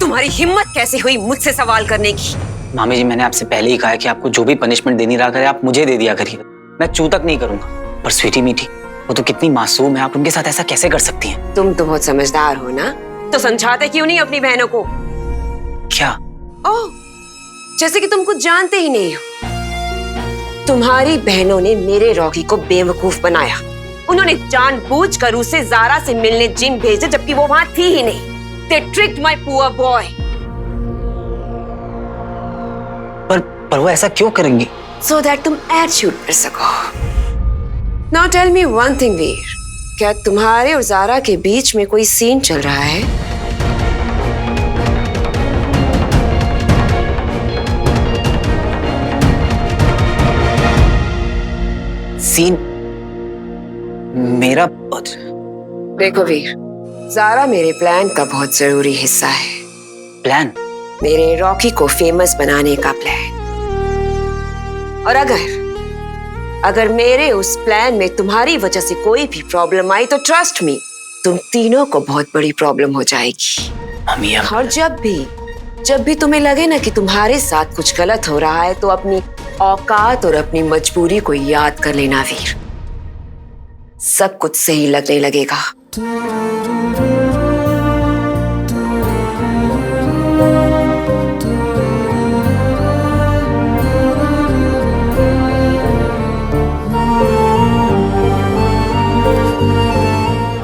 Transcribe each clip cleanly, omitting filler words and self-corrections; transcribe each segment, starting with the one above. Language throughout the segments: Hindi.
तुम्हारी हिम्मत कैसे हुई मुझसे सवाल करने की? मामी जी, मैंने आपसे पहले ही कहा है कि आपको जो भी पनिशमेंट देनी रहा करे आप मुझे दे दिया करिए। मैं चू तक नहीं करूंगा। पर स्वीटी मीठी, वो तो कितनी मासूम है, आप उनके साथ ऐसा कैसे कर सकती हैं? तुम तो बहुत समझदार हो ना, तो समझाते क्यों नहीं अपनी बहनों को? क्या? ओह, जैसे कि तुम कुछ जानते ही नहीं हो। तुम्हारी बहनों ने मेरे रॉकी को बेवकूफ बनाया। उन्होंने जानबूझकर उसे जारा से मिलने जिन भेजे, जबकि वो वहां थी ही नहीं। They tricked my poor boy. पर वो ऐसा क्यों करेंगी? So that तुम एड शूट कर सको। Now tell me one thing, वीर, क्या तुम्हारे और जारा के बीच में कोई सीन चल रहा है? सीन? मेरा? देखो वीर, जारा मेरे प्लान का बहुत जरूरी हिस्सा है। प्लान? मेरे रॉकी को फेमस बनाने का प्लान। और अगर मेरे उस प्लान में तुम्हारी वजह से कोई भी प्रॉब्लम आई तो ट्रस्ट मी, तुम तीनों को बहुत बड़ी प्रॉब्लम हो जाएगी। मम्मी, और जब भी तुम्हें लगे ना कि तुम्हारे साथ कुछ गलत हो रहा है, तो अपनी औकात और अपनी मजबूरी को याद कर लेना वीर। सब कुछ सही लगने लगेगा।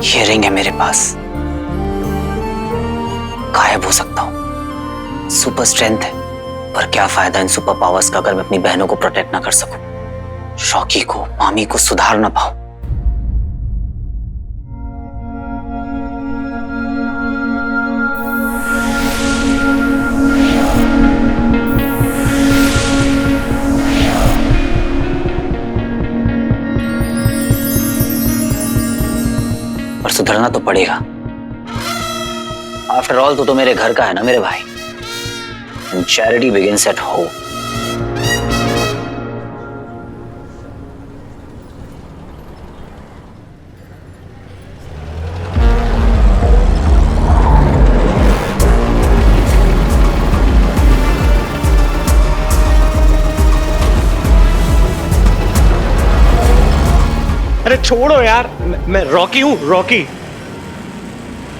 ये रिंग है मेरे पास, गायब हो सकता हूं, सुपर स्ट्रेंथ है, पर क्या फायदा इन सुपर पावर्स का अगर मैं अपनी बहनों को प्रोटेक्ट ना कर सकूं, रॉकी को, मामी को सुधार ना पाऊं। पर सुधरना तो पड़ेगा। आफ्टर ऑल तो मेरे घर का है ना मेरे भाई। And charity begins at home. अरे छोड़ो यार, मैं रॉकी हूँ, रॉकी।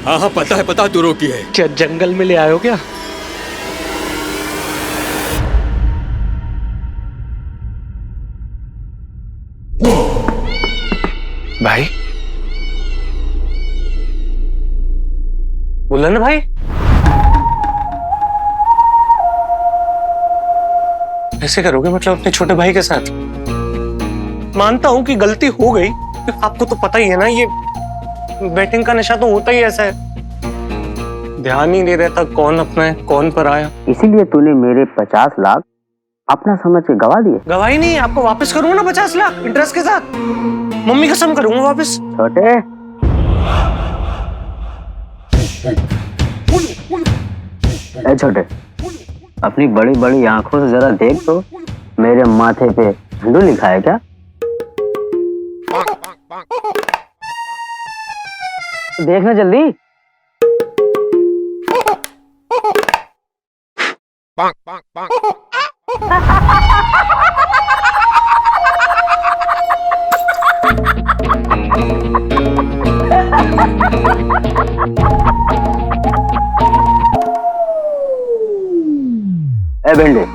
हाँ पता है तू रॉकी है। क्या जंगल में ले आए हो क्या? भाई, बोला ना भाई, ऐसे करोगे मतलब अपने छोटे भाई के साथ? मानता हूं कि गलती हो गई, आपको तो पता ही है ना, ये बैटिंग का नशा तो होता ही ऐसा है, ध्यान ही नहीं रहता कौन अपना है कौन पर आया। इसीलिए तूने मेरे 50 लाख अपना समझ के गवा दिए। गवाही नहीं, आपको वापस करूंगा ना 50 लाख इंटरेस्ट के साथ, मम्मी कसम करूंगा वापस। छोटे, ए छोटे, अपनी बड़ी बड़ी आंखों से जरा देख तो, मेरे माथे पे झंडू लिखा है क्या? देखना जल्दी। ए भिंडे,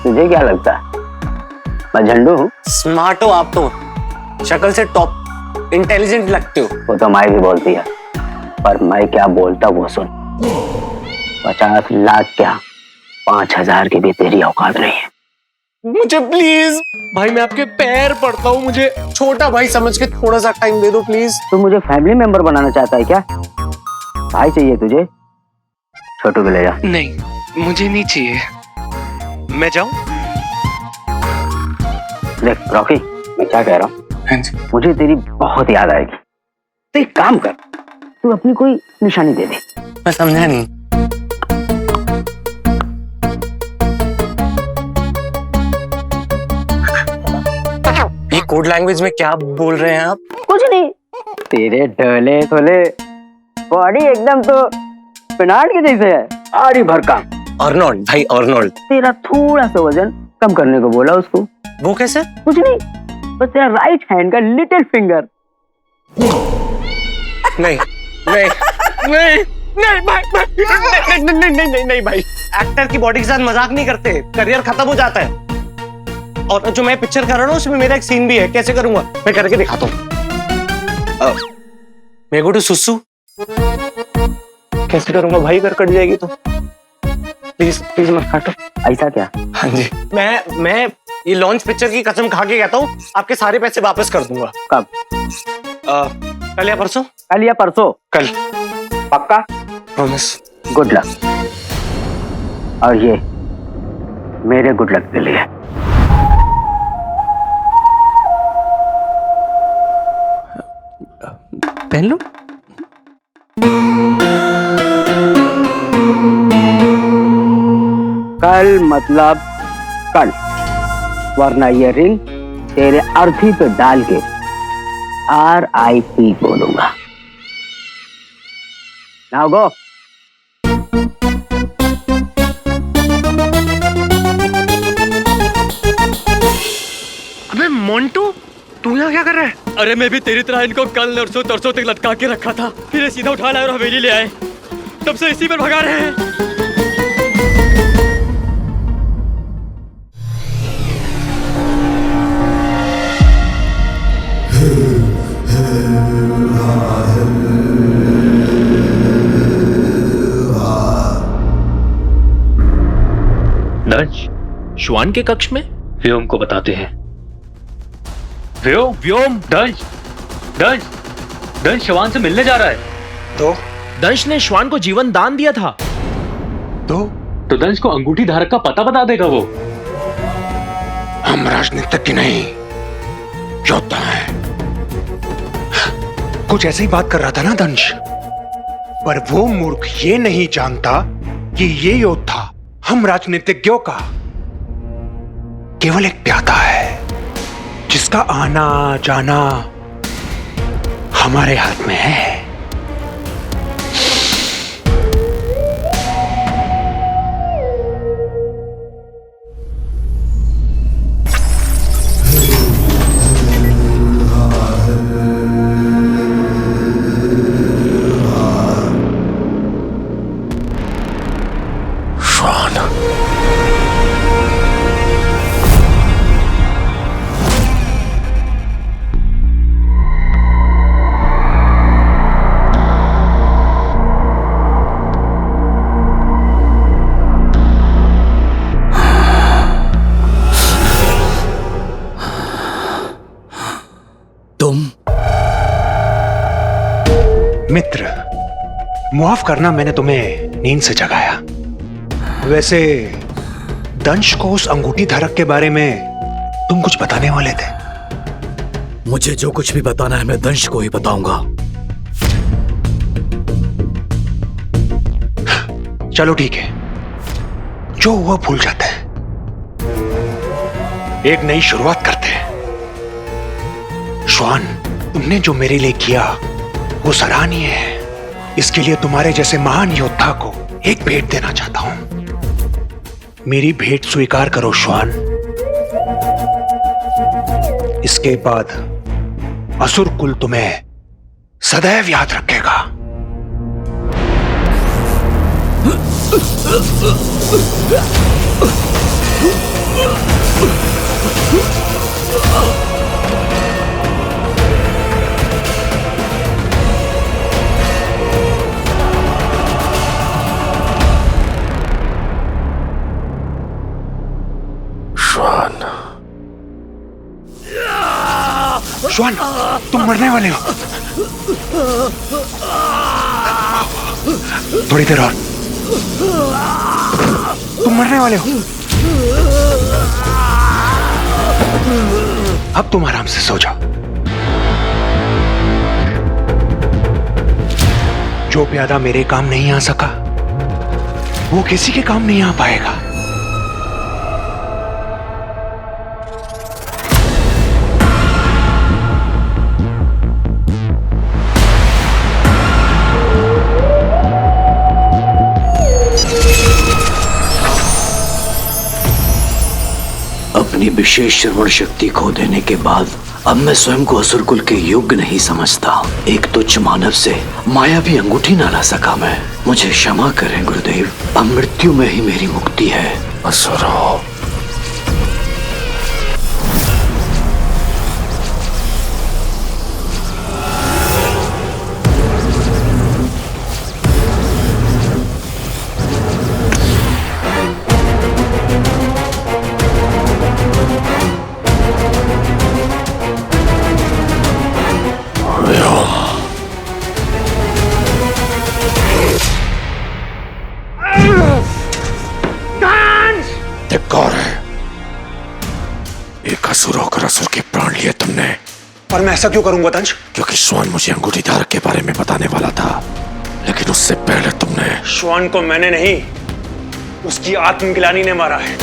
तुझे क्या लगता है मैं झंडू हूँ? स्मार्ट हो आप तो, शक्ल से टॉप इंटेलिजेंट लगते हो। वो तो माई भी बोलती है, पर मैं क्या बोलता वो सुन। 50 लाख क्या, 5000 की भी तेरी औकात नहीं है। मुझे प्लीज भाई, मैं आपके पैर पड़ता हूँ, मुझे छोटा भाई समझ के थोड़ा सा टाइम दे दो प्लीज। तू मुझे फैमिली मेंबर बनाना चाहता है क्या? भाई चाहिए तुझे? छोटू को ले जा। नहीं, मुझे नहीं चाहिए, मैं जाऊं? देख रॉकी, मैं क्या कह रहा हूँ, मुझे तेरी बहुत याद आएगी। तो एक काम कर, तू अपनी कोई निशानी दे दे। मैं समझा नहीं। ये कोड लैंग्वेज में क्या बोल रहे हैं आप? कुछ नहीं, तेरे ढोले थोले बॉडी एकदम तो पिनाट के जैसे है। भारी भरकम। अर्नोल्ड भाई, अर्नोल्ड। तेरा थोड़ा सा वजन कम करने को बोला उसको। वो कैसे? कुछ नहीं, बस तेरा राइट हैंड का लिटिल फिंगर। नहीं नहीं नहीं नहीं भाई, नहीं नहीं नहीं नहीं नहीं भाई, एक्टर की बॉडी के साथ मजाक नहीं करते, करियर खत्म हो जाता है। और जो मैं पिक्चर कर रहा हूँ उसमें मेरा एक सीन भी है, कैसे करूंगा मैं करके दिखाता हूँ। मैं गो टू सुसु कैसे करूंगा भाई, अगर कट जाएगी तो प्लीज प्लीज मत काटो। ऐसा क्या? हाँ जी, मैं ये लॉन्च पिक्चर की कसम खा के कहता हूँ, आपके सारे पैसे वापस कर दूंगा। कब? कल या परसों। कल या परसों? कल, पक्का? प्रॉमिस। Good luck. और ये मेरे गुड लक के लिए। पहन लो। कल मतलब कल, वरना ये रिंग तेरे अर्थी पे डाल के RIP बोलूंगा। Now go. अबे मोंटू, तू यहाँ क्या कर रहा है? अरे मैं भी तेरी तरह इनको कल नरसों तरसों तक लटका के रखा था, फिर ये सीधा उठा लाए और हवेली ले आए। तब से इसी पर भगा रहे हैं। दंश श्वान के कक्ष में व्योम को बताते हैं। व्योम व्योम दंश दंश दंश श्वान से मिलने जा रहा है। तो दंश ने श्वान को जीवन दान दिया था। तो दंश को अंगूठी धारक का पता बता देगा वो। हम राजनीतिज्ञ नहीं, योद्धा हैं। कुछ ऐसी बात कर रहा था ना दंश, पर वो मूर्ख ये नहीं जानता कि ये योद्धा हम राजनीतिज्ञों का केवल एक प्यादा है, जिसका आना जाना हमारे हाथ में है। मित्र, मुआफ करना मैंने तुम्हें नींद से जगाया। वैसे दंश को उस अंगूठी धारक के बारे में तुम कुछ बताने वाले थे। मुझे जो कुछ भी बताना है मैं दंश को ही बताऊंगा। चलो ठीक है, जो हुआ भूल जाते हैं, एक नई शुरुआत करते हैं। श्वान, तुमने जो मेरे लिए किया वो सराहनीय है। इसके लिए तुम्हारे जैसे महान योद्धा को एक भेंट देना चाहता हूं। मेरी भेंट स्वीकार करो श्वान। इसके बाद असुर कुल तुम्हें सदैव याद रखेगा। श्वान, तुम मरने वाले हो। थोड़ी देर और, तुम मरने वाले हो। अब तुम आराम से सो जाओ। जो प्यादा मेरे काम नहीं आ सका वो किसी के काम नहीं आ पाएगा। विशेष श्रवण शक्ति खो देने के बाद अब मैं स्वयं को असुरकुल के योग्य नहीं समझता। एक तुच्छ मानव से मायावी अंगूठी ना ला सका मैं। मुझे क्षमा करें गुरुदेव, अब मृत्यु में ही मेरी मुक्ति है। असुरो। धिक्कार है, एक असुर होकर असुर के प्राण लिए तुमने। और मैं ऐसा क्यों करूंगा दंश? क्योंकि श्वान मुझे अंगूठी धारक के बारे में बताने वाला था, लेकिन उससे पहले तुमने। श्वान को मैंने नहीं, उसकी आत्मग्लानि ने मारा है।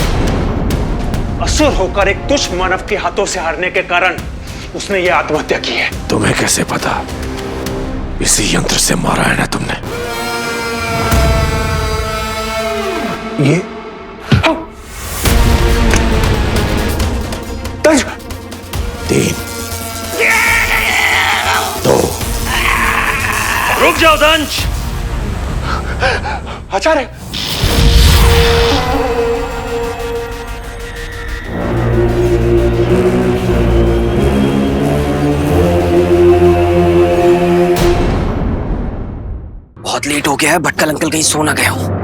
असुर होकर एक तुच्छ मानव के हाथों से हारने के कारण उसने ये आत्महत्या की है। तुम्हें कैसे पता? इसी यंत्र से मारा है ना तुमने? ये दंश। 3 2 रुक जाओ दंश। आचार्य, बहुत लेट हो गया है, भटकल अंकल कहीं सो ना गया हूं।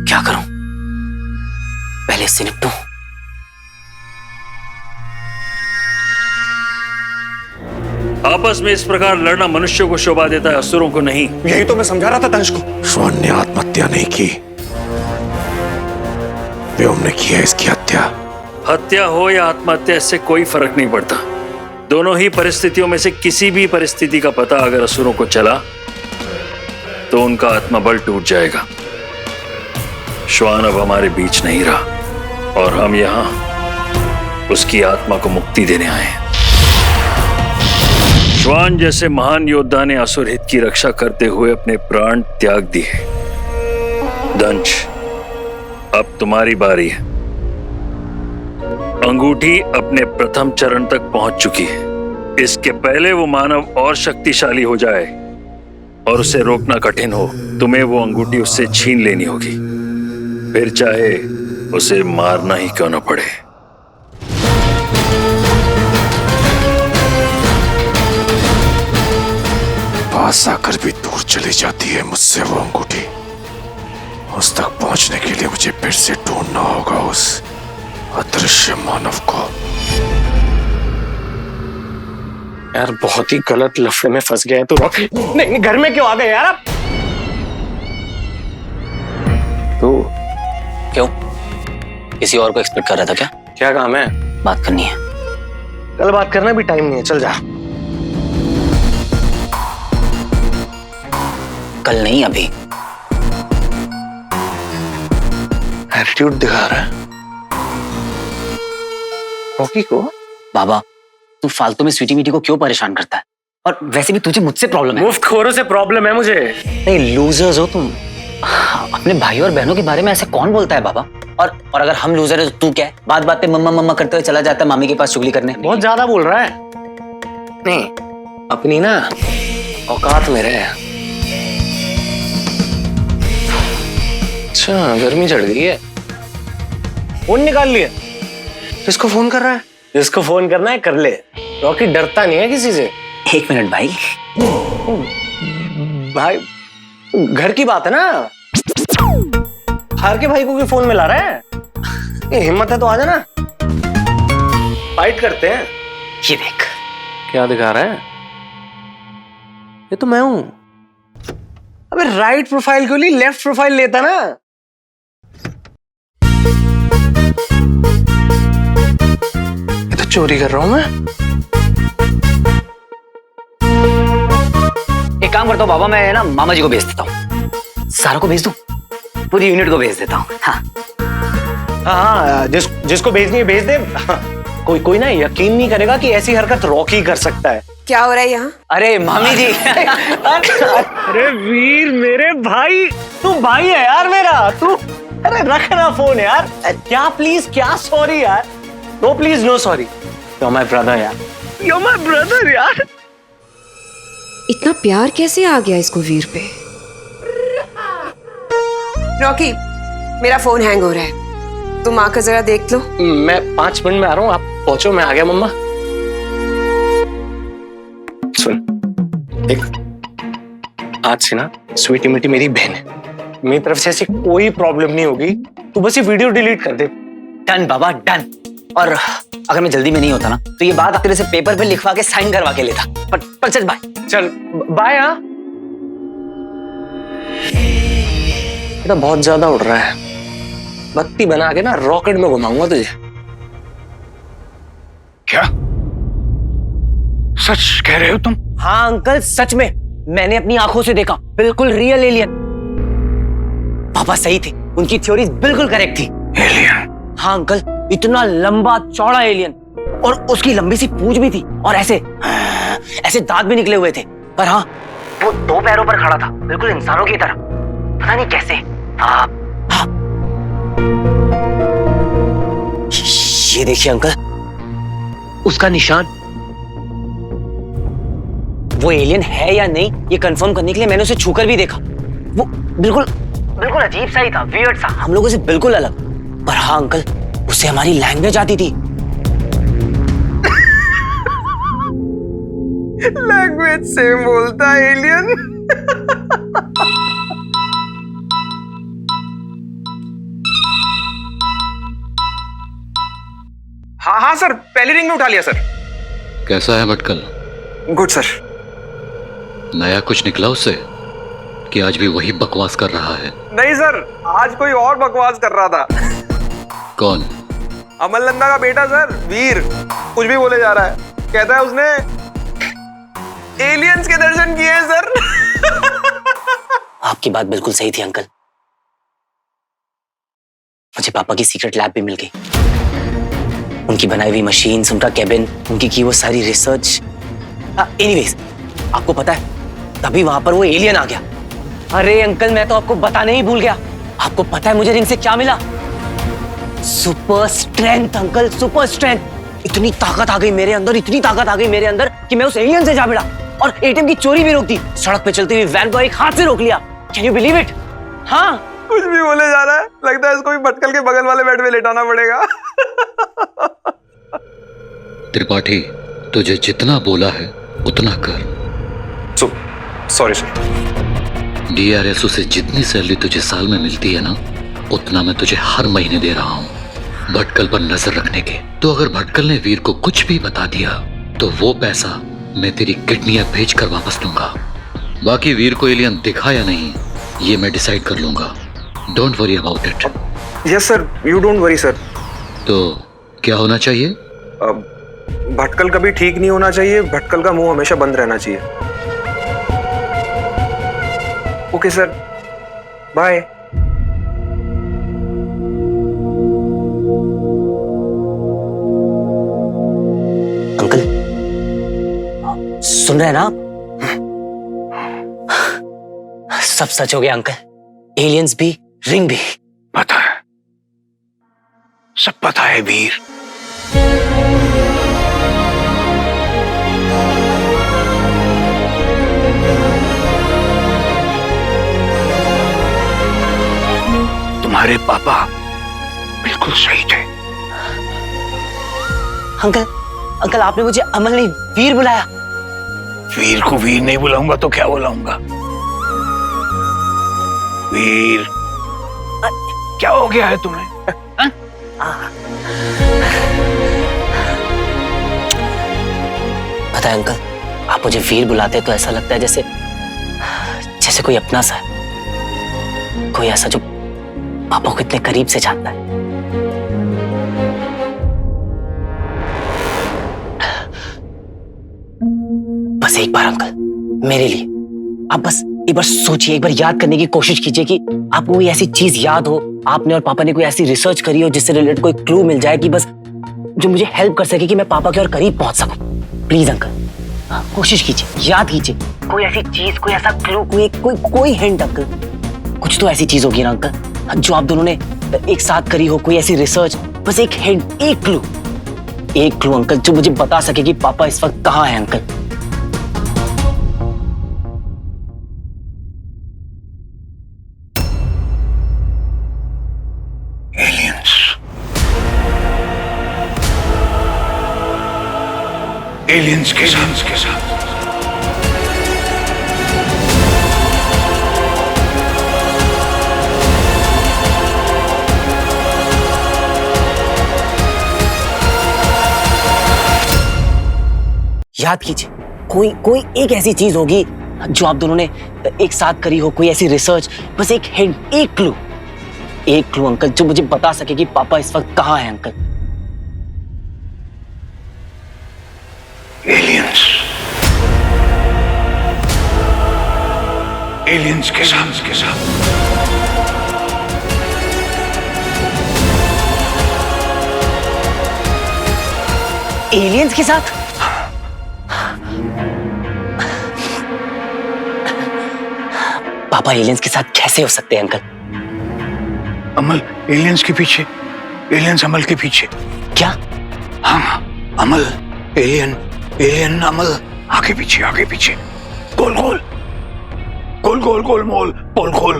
क्या करूं? पहले इससे निपटूं। आपस में इस प्रकार लड़ना मनुष्य को शोभा देता है, असुरों को नहीं। यही तो मैं समझा रहा था दंश को। श्वान ने आत्महत्या नहीं की, व्योम ने किया इसकी हत्या। हत्या हो या आत्महत्या, इससे कोई फर्क नहीं पड़ता। दोनों ही परिस्थितियों में से किसी भी परिस्थिति का पता अगर असुरों को चला तो उनका आत्मबल टूट जाएगा। श्वान अब हमारे बीच नहीं रहा और हम यहां उसकी आत्मा को मुक्ति देने आए हैं। श्वान जैसे महान योद्धा ने असुर हित की रक्षा करते हुए अपने प्राण त्याग दिए। दंश, अब तुम्हारी बारी है। अंगूठी अपने प्रथम चरण तक पहुंच चुकी है। इसके पहले वो मानव और शक्तिशाली हो जाए और उसे रोकना कठिन हो, तुम्हें वो अंगूठी उससे छीन लेनी होगी, फिर चाहे उसे मारना ही क्यों न पड़े। पास आकर भी दूर चली जाती है मुझसे वो अंगूठी। उस तक पहुंचने के लिए मुझे फिर से ढूंढना होगा उस अदृश्य मानव को। यार बहुत ही गलत लफड़े में फंस गए तो। नहीं, घर में क्यों आ गए यार आप? तो क्यों? किसी और को एक्सपेक्ट कर रहा था क्या? क्या काम है? बात करनी है। कल बात करना भी टाइम नहीं है, चल जा। कल नहीं, अभी। एटीट्यूड दिखा रहा है रॉकी को। बाबा, तू फालतू में स्वीटी मीटी को क्यों परेशान करता है? और वैसे भी तुझे मुझसे प्रॉब्लम है। मुफ्तखोरों से प्रॉब्लम है मुझे। नहीं, लूजर्स हो तुम। अपने भाई और बहनों के बारे में ऐसे कौन बोलता है बाबा? और अगर हम लूजर है तो तू क्या है? बात बात पे मम्मा मम्मा करते हुए चला जाता है मामी के पास चुगली करने। बहुत ज्यादा बोल रहा है। नहीं, अपनी ना औकात में रहे। अच्छा, गर्मी चढ़ गई है। फोन निकाल लिया। किसको फोन कर रहा है? जिसको फोन करना है कर ले। रॉकी डरता नहीं है किसी से। 1 मिनट भाई। भाई, घर की बात है ना। हार के भाई को भी फोन मिला रहा है। ये हिम्मत है तो आ जाना, फाइट करते हैं। ये देख, क्या दिखा रहा है? ये तो मैं हूं। अबे राइट प्रोफाइल क्यों नहीं लेफ्ट प्रोफाइल लेता ना। ये तो चोरी कर रहा हूं मैं। एक काम करता हूँ बाबा, मैं ना मामा जी को भेज देता हूँ। सारा को भेज दूं? पूरी यूनिट को भेज देता हूँ। हाँ हाँ, जिसको भेजनी है भेज दे। हाँ, कोई ना यकीन नहीं करेगा कि ऐसी हरकत रॉकी कर सकता है। क्या हो रहा है यहाँ? अरे मामी जी। अरे वीर मेरे भाई, तू भाई है यार मेरा तू। अरे रख ना फोन यार। क्या प्लीज, क्या सॉरी यार। No please, no sorry. You're my brother यार। You're my brother यार। इतना प्यार कैसे आ गया इसको वीर पे? रॉकी, मेरा फोन हैंग हो रहा है, तुम आकर जरा देख लो। मैं 5 मिनट में आ रहा हूँ, आप पहुंचो, मैं आ गया मम्मा। सुन, देख आज से ना स्वीटी मिटी मेरी बहन है, मेरी तरफ से ऐसी कोई प्रॉब्लम नहीं होगी। तू बस ये वीडियो डिलीट कर दे। डन बाबा डन। और अगर मैं जल्दी में नहीं होता ना तो ये बात तेरे से पेपर पे लिखवा के साइन करवा के लेता। पर चल बाय। चल बाय। हाँ बेटा बहुत ज्यादा उड़ रहा है, बत्ती बना के ना रॉकेट में घुमाऊंगा तुझे। क्या सच कह रहे हो तुम? हाँ अंकल सच में, मैंने अपनी आंखों से देखा, बिल्कुल रियल एलियन। पापा सही थे, उनकी थ्योरी बिल्कुल करेक्ट थी। एलियन? हाँ अंकल, इतना लंबा चौड़ा एलियन, और उसकी लंबी सी पूंछ भी थी, और ऐसे दांत भी निकले हुए थे। पर हाँ, वो 2 पैरों पर खड़ा था, बिल्कुल इंसानों की तरह, पता नहीं कैसे। हाँ। ये देखिए अंकल, उसका निशान। वो एलियन है या नहीं ये कंफर्म करने के लिए मैंने उसे छूकर भी देखा। वो बिल्कुल अजीब सा ही था, वियर्ड सा, हम लोगों से बिल्कुल अलग। पर हाँ अंकल, उससे हमारी लैंग्वेज आती थी। लैंग्वेज सेम बोलता है एलियन। हाँ सर, पहली रिंग में उठा लिया सर। कैसा है भटकल? Good sir. नया कुछ निकला उससे कि आज भी वही बकवास कर रहा है? नहीं सर, आज कोई और बकवास कर रहा था। कौन? अमल नंदा का बेटा सर, वीर। कुछ भी बोले जा रहा है, कहता है उसने एलियंस के दर्शन किए हैं सर। आपकी बात बिल्कुल सही थी अंकल, मुझे पापा की सीक्रेट लैब भी मिल गई। उनकी बनाई हुई मशीन्स, उनका कैबिन, उनकी की वो सारी रिसर्च। एनीवेज, आपको पता है तभी वहां पर वो एलियन आ गया। अरे अंकल, मैं तो आपको बताने ही भूल गया। आपको पता है मुझे रिंग से क्या मिला? Super strength uncle, super strength. इतनी ताकत आ गई मेरे अंदर, इतनी ताकत आ गई मेरे अंदर कि मैं उस एलियन से जा भिड़ा और एटीएम की चोरी भी रोक दी। सड़क पे चलती हुई वैन को एक हाथ से रोक लिया। Can you believe it? हाँ, कुछ भी बोले जा रहा है, लगता है इसको भी भटकल के बगल वाले बेड में लेटाना पड़ेगा। त्रिपाठी, तुझे जितना बोला है उतना कर। Sorry sir. डीआरएसओ से जितनी सैलरी तुझे साल में मिलती है ना, उतना मैं तुझे हर महीने दे रहा हूँ भटकल पर नजर रखने के। तो अगर भटकल ने वीर को कुछ भी बता दिया तो वो पैसा मैं तेरी किडनियां बेच कर वापस लूंगा। बाकी वीर को एलियन दिखा या नहीं ये मैं डिसाइड कर लूंगा। Don't worry about it. Yes sir, you don't worry sir. तो क्या होना चाहिए? भटकल कभी ठीक नहीं होना चाहिए, भटकल का मुंह हमेशा बंद रहना चाहिए। Okay sir, bye. अंकल सुन रहे हैं ना आप? सब सच हो गया अंकल, एलियंस भी, रिंग भी। पता है, सब पता है वीर। तुम्हारे पापा बिल्कुल सही थे। अंकल आपने मुझे अमल नहीं वीर बुलाया। वीर को वीर नहीं बुलाऊंगा तो क्या बुलाऊंगा? वीर, क्या हो गया है तुम्हें? पता है अंकल, आप मुझे वीर बुलाते तो ऐसा लगता है जैसे कोई अपना सा है, कोई ऐसा जो पापा को इतने करीब से जानता है। बस एक बार अंकल, मेरे लिए आप बस एक बार सोचिए, एक बार याद करने की कोशिश कीजिए कि आपको कोई ऐसी चीज याद हो, आपने और पापा ने कोई ऐसी रिसर्च करी हो जिससे रिलेटेड कोई क्लू मिल जाए कि बस जो मुझे हेल्प कर सके कि मैं पापा के और करीब पहुंच सकूं। प्लीज अंकल, कोशिश कीजिए, याद कीजिए, कोई ऐसी चीज, कोई ऐसा क्लू, कोई हिंट अंकल। कुछ तो ऐसी चीज होगी ना अंकल जो आप दोनों ने एक साथ करी हो, कोई ऐसी रिसर्च, बस एक हिंट, एक क्लू अंकल जो मुझे बता सके कि पापा इस वक्त कहाँ है अंकल। एलियंस के साथ याद कीजिए, कोई एक ऐसी चीज होगी जो आप दोनों ने एक साथ करी हो, कोई ऐसी रिसर्च, बस एक हिंट, एक क्लू अंकल जो मुझे बता सके कि पापा इस वक्त कहाँ है अंकल। एलियंस के साथ एलियंस के साथ? पापा एलियंस के साथ कैसे हो सकते हैं अंकल? अमल एलियंस के पीछे, एलियंस अमल के पीछे। क्या? हाँ, अमल एलियन अमल, आगे पीछे, गोल मोल, पोल खोल।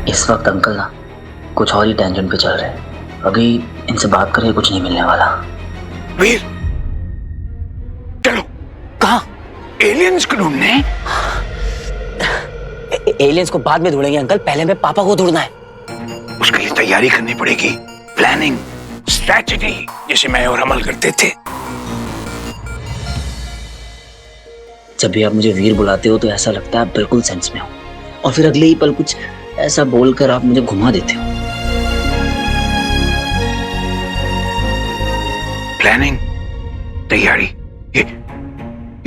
इस वक्त अंकल ना कुछ और ही टेंशन पे चल रहे हैं। अभी इनसे बात करके कुछ नहीं मिलने वाला। वीर चलो। कहाँ? एलियंस को ढूंढने। एलियंस को बाद में ढूंढेंगे अंकल, पहले हमें पापा को ढूंढना है। उसके लिए तैयारी करनी पड़ेगी, प्लानिंग, स्ट्रैटेजी, जैसे मैं और अमल करते थे। जब भी आप मुझे वीर बुलाते हो तो ऐसा लगता है आप बिल्कुल सेंस में हो, और फिर अगले ही पल कुछ ऐसा बोलकर आप मुझे घुमा देते हो। प्लानिंग, तैयारी,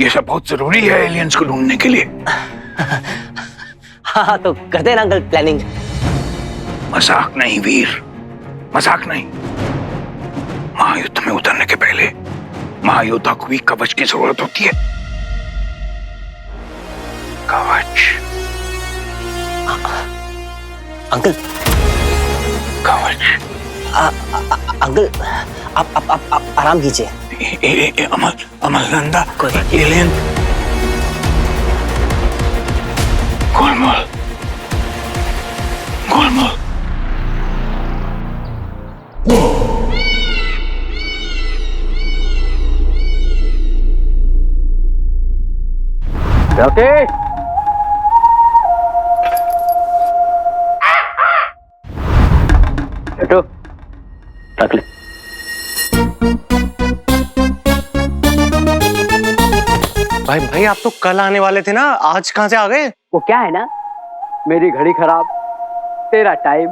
ये सब बहुत जरूरी है एलियंस को ढूंढने के लिए। हाँ तो करते हैं ना अंकल प्लानिंग। मजाक नहीं वीर, मजाक नहीं। महायुद्ध में उतरने के पहले महायोद्धा को भी कवच की जरूरत होती है। कवच अंकल, कवच। अंकल आप आराम कीजिए। अमल नंदा, कोई बात नहीं। एलियन, गोलमाल। ओके, हटो, रख ले। भाई आप तो कल आने वाले थे ना, आज कहाँ से आ गए? वो क्या है ना, मेरी घड़ी खराब, तेरा टाइम।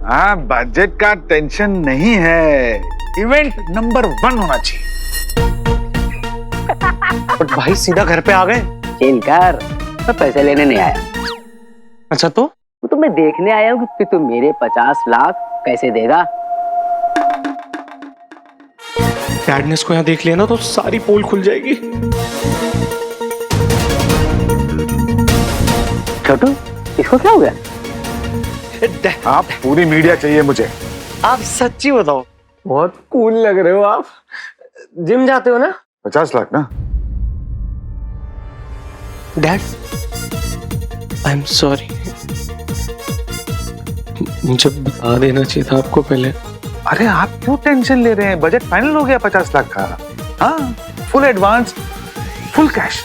हाँ, बजट का टेंशन नहीं है, इवेंट नंबर 1 होना चाहिए। बट भाई सीधा घर पे आ गए। चिल कर, मैं पैसे लेने नहीं आया। अच्छा तो मैं देखने आया हूँ कि तू मेरे 50 लाख कैसे देगा। डैड ने इसको यहाँ देख लिया ना तो सारी पोल खुल जाएगी। छोटू, इसको क्या हो गया? आप पूरी मीडिया चाहिए मुझे। आप सच्ची बताओ, बहुत कूल लग रहे हो आप। जिम जाते हो ना? 50 लाख ना? डैड, आई एम सॉरी, मुझे बता देना चाहिए था आपको पहले। अरे आप क्यों टेंशन ले रहे हैं? बजट फाइनल हो गया 50 लाख का। हाँ, full advance, full cash.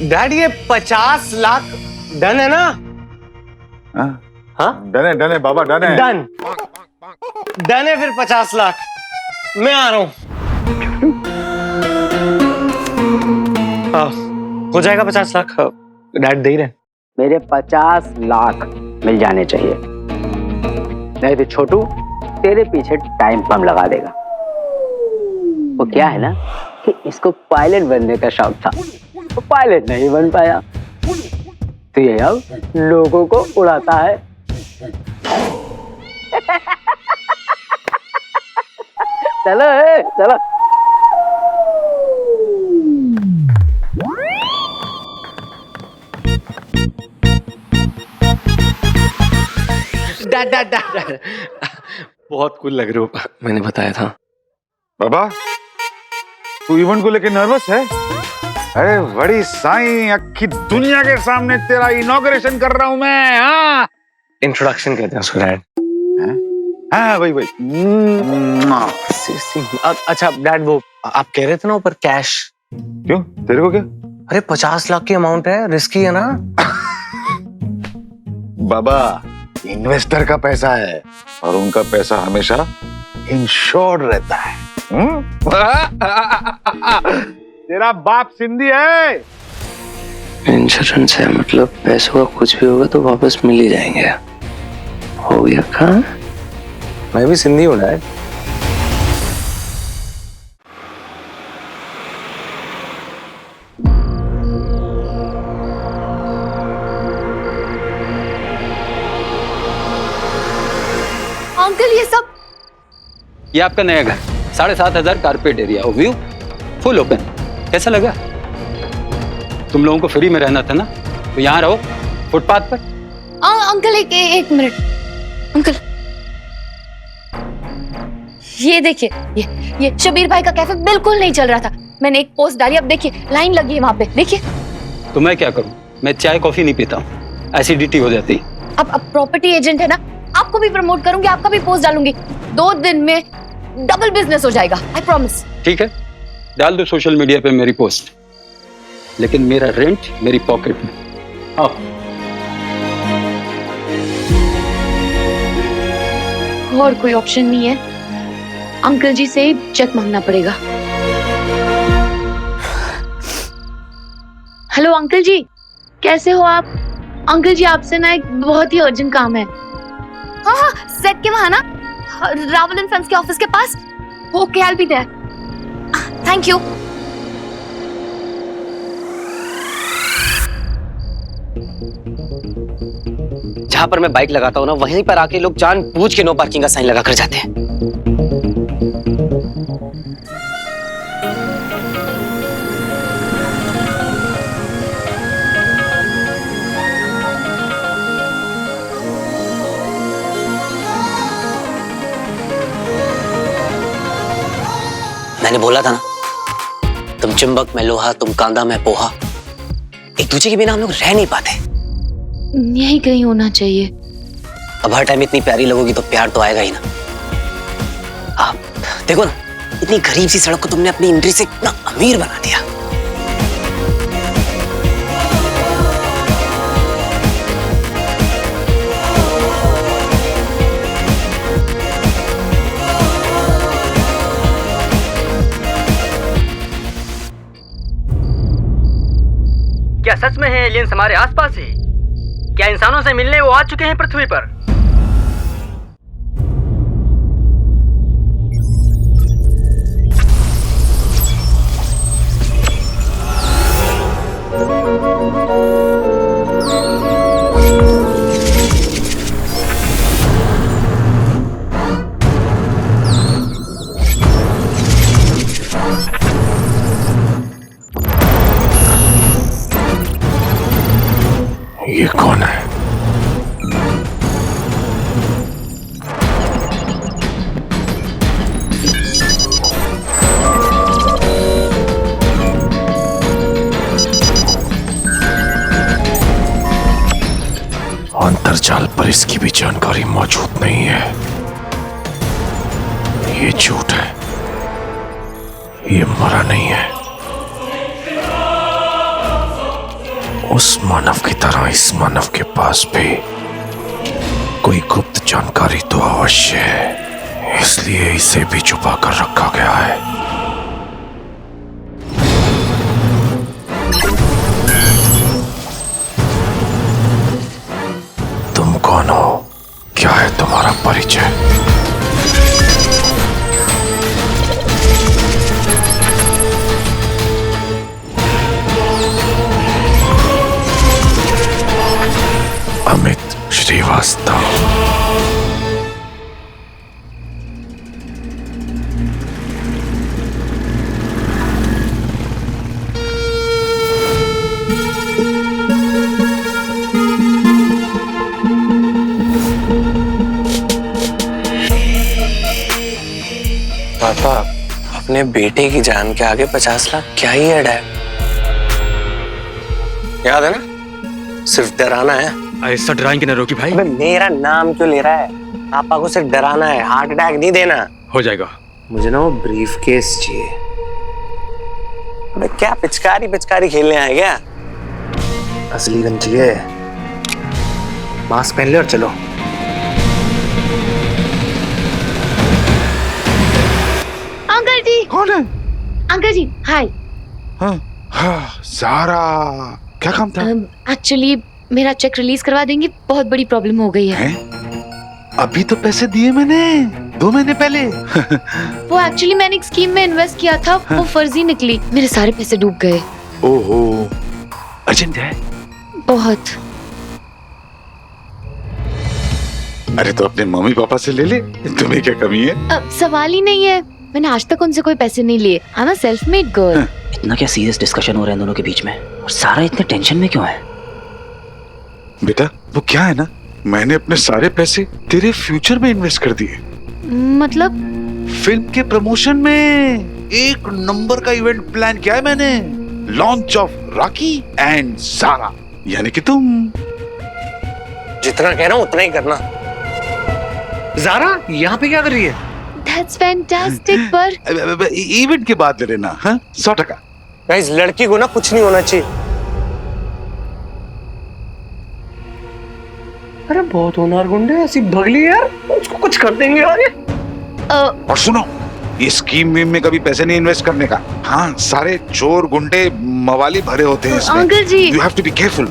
Dad ये 50 लाख डन है ना? हाँ डन है बाबा, डन है। डन है फिर 50 लाख। मैं आ रहा हूँ। हो जाएगा 50 लाख। डैड दे ही रहे। मेरे 50 लाख मिल जाने चाहिए, नहीं तो छोटू तेरे पीछे टाइम बम लगा देगा। वो क्या है ना कि इसको पायलट बनने का शौक था, तो पायलट नहीं बन पाया, तो ये अब लोगों को उड़ाता है। चलो चलो। डैड डैड डैड, बहुत कूल लग रहे हो, मैंने बताया था। बाबा तू इवेंट को लेके नर्वस है? अरे बड़ी साईं, अक्की दुनिया के सामने तेरा इनॉग्रेशन कर रहा हूं मैं। हाँ इंट्रोडक्शन कहते हैं उसको डैड। हाँ भाई भाई। अच्छा डैड, वो आप कह रहे थे ना ऊपर कैश, क्यों तेरे को क्या? अरे 50 लाख की अमाउंट है, रिस्की है ना? बाबा इन्वेस्टर का पैसा है और उनका पैसा हमेशा इंश्योर्ड रहता है। तेरा बाप सिंधी है। इंश्योरेंस है मतलब पैसों का कुछ भी होगा तो वापस मिल ही जाएंगे। हो गया काम। मैं भी सिंधी हूँ डैड। अंकल ये सब? ये आपका नया घर, 7,500 carpet area, view full open. कैसा लगा? तुम लोगों को फ्री में रहना था ना, तो यहाँ रहो फुटपाथ पर। अंकल एक मिनट अंकल, ये देखिए, ये शबीर भाई का कैफे बिल्कुल नहीं चल रहा था। मैंने एक पोस्ट डाली, अब देखिए लाइन लगी है वहां पे, देखिए। तो मैं क्या करूं? मैं चाय कॉफी नहीं पीता हूँ, एसिडिटी हो जाती। अब प्रॉपर्टी एजेंट है ना, आपको भी प्रमोट करूंगी, आपका भी पोस्ट डालूंगी। 2 दिन में डबल बिजनेस हो जाएगा, आई प्रॉमिस। ठीक है, डाल दो सोशल मीडिया पे मेरी पोस्ट, लेकिन मेरा रेंट मेरी पॉकेट में। आओ। और कोई ऑप्शन नहीं है, अंकल जी से ही चेक मांगना पड़ेगा। हेलो अंकल जी, कैसे हो आप? अंकल जी आपसे ना एक बहुत ही अर्जेंट काम है। हाँ, सेट के वहां ना, रावल एंड सन्स के ऑफिस के पास। Okay, I will be there. Thank you. जहां पर मैं बाइक लगाता हूँ ना, वहीं पर आके लोग जानबूझ के नो पार्किंग का साइन लगा कर जाते हैं। मैंने बोला था ना, तुम चुंबक मैं लोहा, तुम कांदा मैं पोहा। एक दूसरे के बिना हम लोग रह नहीं पाते। यही कहीं होना चाहिए। अब हर टाइम इतनी प्यारी लगोगी तो प्यार तो आएगा ही ना। आप देखो ना, इतनी गरीब सी सड़क को तुमने अपनी एंट्री से इतना अमीर बना दिया। क्या सच में है एलियंस हमारे आसपास ही? क्या इंसानों से मिलने वो आ चुके हैं पृथ्वी पर? ये कौन है? अंतर्जाल पर इसकी भी जानकारी मौजूद नहीं है। ये झूठ है, ये मरा नहीं है। उस मानव की तरह इस मानव के पास भी कोई गुप्त जानकारी तो अवश्य है, इसलिए इसे भी छुपा कर रखा गया है। तुम कौन हो? क्या है तुम्हारा परिचय? पापा, अपने बेटे की जान के आगे 50 लाख क्या ही ऐड है? याद है ना, सिर्फ डराना है। ऐसा डराएंगे ना रोकी भाई। अबे मेरा नाम क्यों ले रहा है? पापा को सिर्फ डराना है, हार्ट अटैक नहीं देना। हो जाएगा। मुझे ना वो ब्रीफ केस चाहिए। अबे क्या पिचकारी खेलने आए क्या? असली गन चाहिए। मास्क पहन ले और चलो। अंकल जी। कौन है? अंकल जी हाय। हाँ, ज़ारा, क्या काम था? एक्चुअली मेरा चेक रिलीज करवा देंगे, बहुत बड़ी प्रॉब्लम हो गई है। अभी तो पैसे दिए मैंने 2 महीने पहले। वो एक्चुअली मैंने एक स्कीम में इन्वेस्ट किया था, वो फर्जी निकली, मेरे सारे पैसे डूब गए। ओहो, अर्जेंट है? बहुत। अरे तो अपने मम्मी पापा से ले ले, तुम्हें क्या कमी है? अब सवाल ही नहीं है, मैंने आज तक उनसे कोई पैसे नहीं लिए। I am a self made girl. इतना क्या सीरियस डिस्कशन हो रहा है दोनों के बीच में, और सारा इतने टेंशन में क्यों है? बेटा वो क्या है ना, मैंने अपने सारे पैसे तेरे फ्यूचर में इन्वेस्ट कर दिए। मतलब? फिल्म के प्रमोशन में 1 नंबर का इवेंट प्लान किया है मैंने। Launch of Rocky and Zara, यानी कि तुम। जितना कह रहा हूँ उतना ही करना। ज़ारा यहाँ पे क्या कर रही है? That's fantastic, पर इवेंट के बाद ले लेना। हाँ 100%। गाइस, लड़की को ना कुछ नहीं होना चाहिए। अरे बहुत होनहार गुंडे, ऐसी भगली यार, उसको कुछ कर देंगे यार। और सुनो, ये स्कीम में कभी पैसे नहीं इन्वेस्ट करने का। हाँ, सारे चोर गुंडे मवाली भरे होते हैं इसमें। Uncle ji, you have to be careful.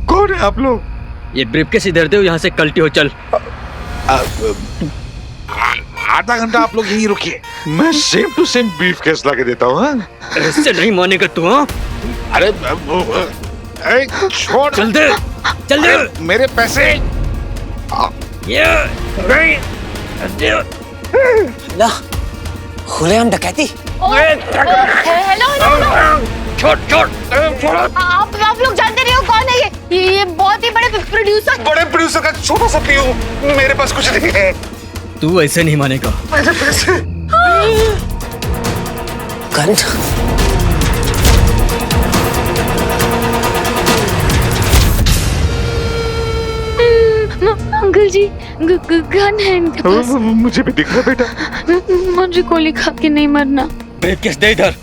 कौन है आप लोग? ये ब्रीफकेस इधर दे, यहाँ से कल्टी हो। चल। आधा घंटा आप लोग यहीं रुकिए, मैं सेम टू सेम ब्रीफकेस लाके देता हूँ। ऐसे नहीं मानेगा तू। हाँ अरे छोड़, चल दे, चल दे मेरे पैसे। नहीं, ला, खुलेआम डकैती। हेलो। छोड़। आप लोग जानते नहीं हो कौन है ये बहुत ही बड़े प्रोड्यूसर। बड़े प्रोड्यूसर का छोटा सा पीयू, मेरे पास कुछ नहीं है। तू ऐसे नहीं मानेगा। मेरे पैसे। गन। अंकल जी, गन है इनके पास। मुझे भी दिख रहा बेटा। मुझे गोली खा के नहीं मरना। ब्रीफकेस दे इधर,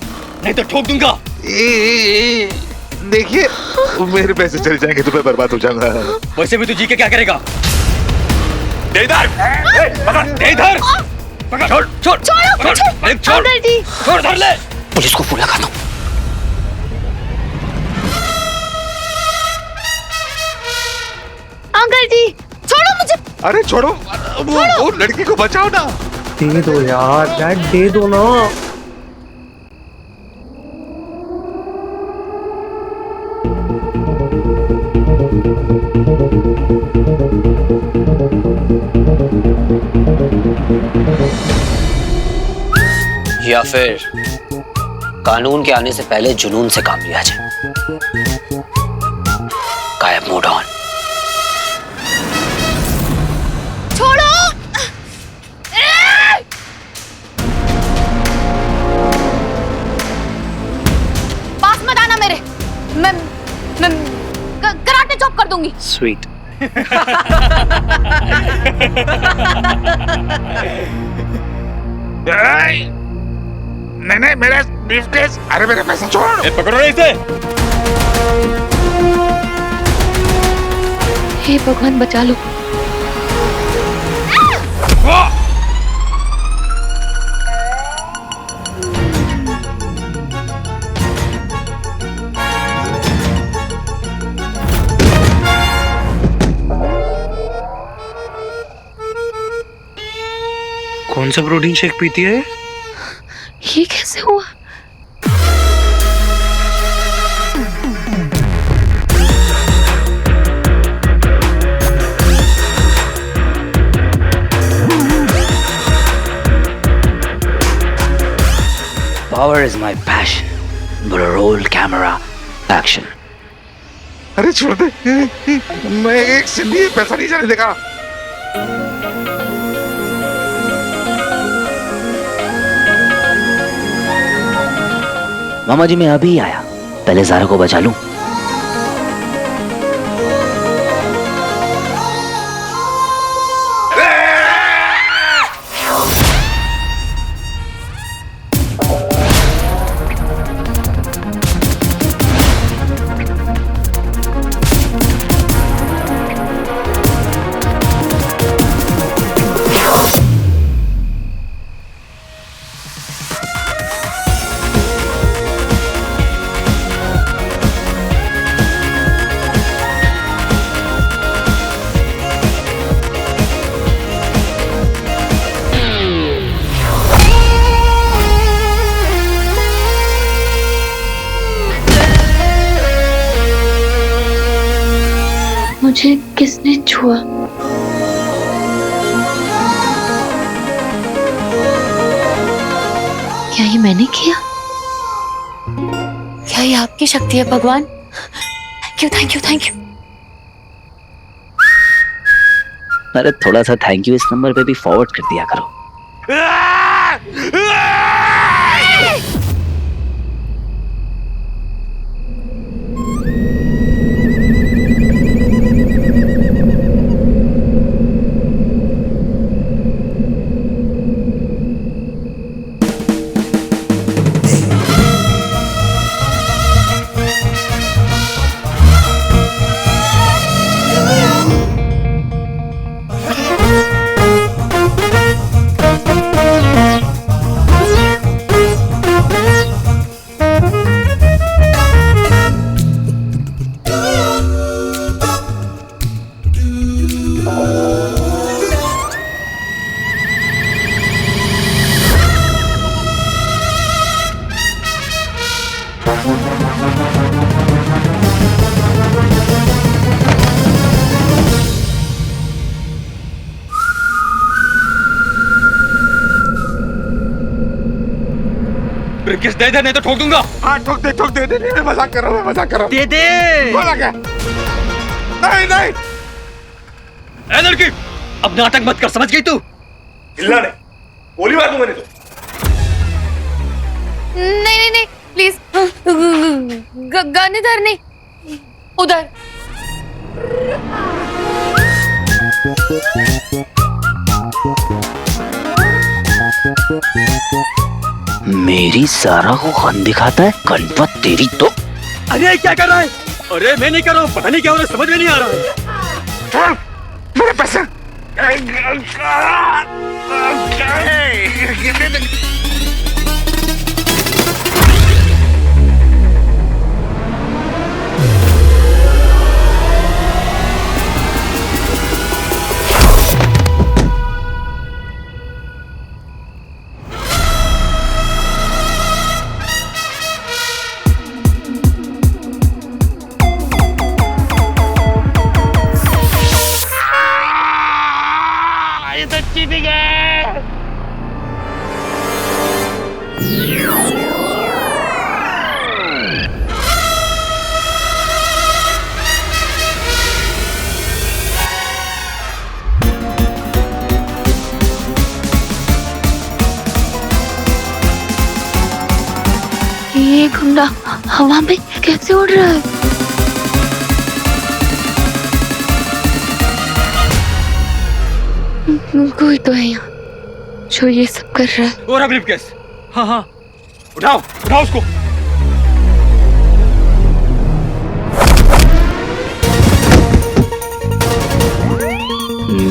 नहीं तो ठोक दूंगा। देखिए, मेरे पैसे चले जाएंगे तो मैं बर्बाद हो जाऊंगा। वैसे भी तू जी के क्या करेगा? दे इधर, पकड़, दे इधर, पकड़, छोड़, अंकल जी, छोड़, धर ले। पुलिस को फोन लगा दो। अंकल जी, छोड़ो मुझे। अरे छोड़ो, वो लड़की को बचाओ ना। दे दो यार, डैड दे दो ना। या फिर कानून के आने से पहले जुनून से काम लिया जाए। गायब, मूड ऑन। छोड़ो। पास मत आना मेरे, मैं कराटे चॉप कर दूंगी। स्वीट। नहीं, मेरा ब्रीफकेस। अरे मेरे पैसे छोड़। पकड़ो इसे। हे भगवान, बचा लो। कौन सा प्रोटीन शेक पीती है? ये कैसे हुआ? Power is my passion. Roll camera action. अरे छोड़ दे, मैं एक से लिए पैसा नहीं जाने देगा। मामा जी मैं अभी आया, पहले ज़ारा को बचा लूं। मुझे किसने छुआ? क्या ये मैंने किया? क्या ये आपकी शक्ति है भगवान? Thank you thank you thank you. अरे थोड़ा सा थैंक यू इस नंबर पे भी फॉरवर्ड कर दिया करो। ब्रिकेट्स दे दे, नहीं तो ठोक दूंगा। हाँ ठोक दे, मैं मजाक कर रहा हूँ, दे दे। मजाक है। नहीं ए लड़की, अब नाटक मत कर, समझ गई तू? चिल्ला नहीं, गोली मार दूं मैंने तो। नहीं प्लीज, गन इधर नहीं, उधर। मेरी ज़ारा को गन दिखाता है, गणपत तेरी तो। अरे क्या कर रहा है? अरे मैं नहीं कर रहा हूँ, पता नहीं क्या हो रहा है, समझ में नहीं आ रहा है। मेरे पैसे। ये गुंडा हवा में कैसे उड़ रहा है? कोई तो है यहाँ जो ये सब कर रहा है। और ब्रीफकेस। हाँ, उठाओ उसको।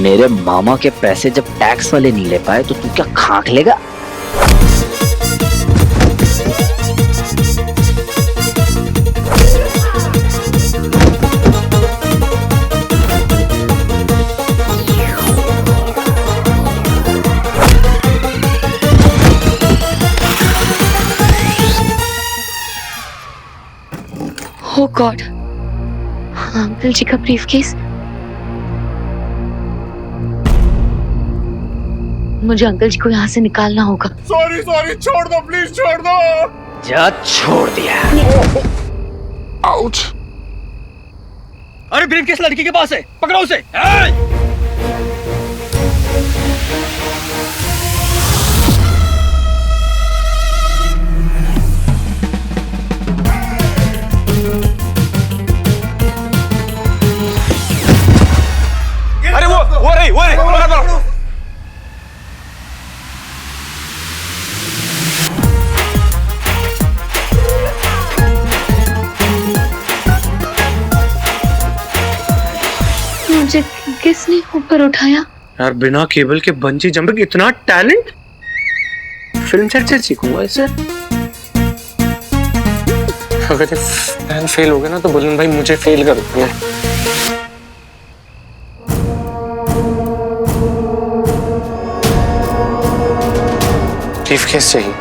मेरे मामा के पैसे जब टैक्स वाले नहीं ले पाए तो तू क्या खाक लेगा? Oh God, अंकल जी का ब्रीफकेस। मुझे अंकल जी को यहाँ से निकालना होगा। सॉरी सॉरी, छोड़ दो प्लीज, छोड़ दो। जा, छोड़ दिया। आउच। अरे ब्रीफकेस लड़की के पास है, पकड़ो उसे। अरे वो रही बड़ा। मुझे किसने ऊपर उठाया? यार बिना केबल के बंजी जंपिंग, इतना टैलेंट फिल्म सेट से सीखूंगा इसे। अगर फैन फेल हो गया ना तो बुलंद भाई मुझे फेल कर देंगे। ब्रीफकेस चाहिए।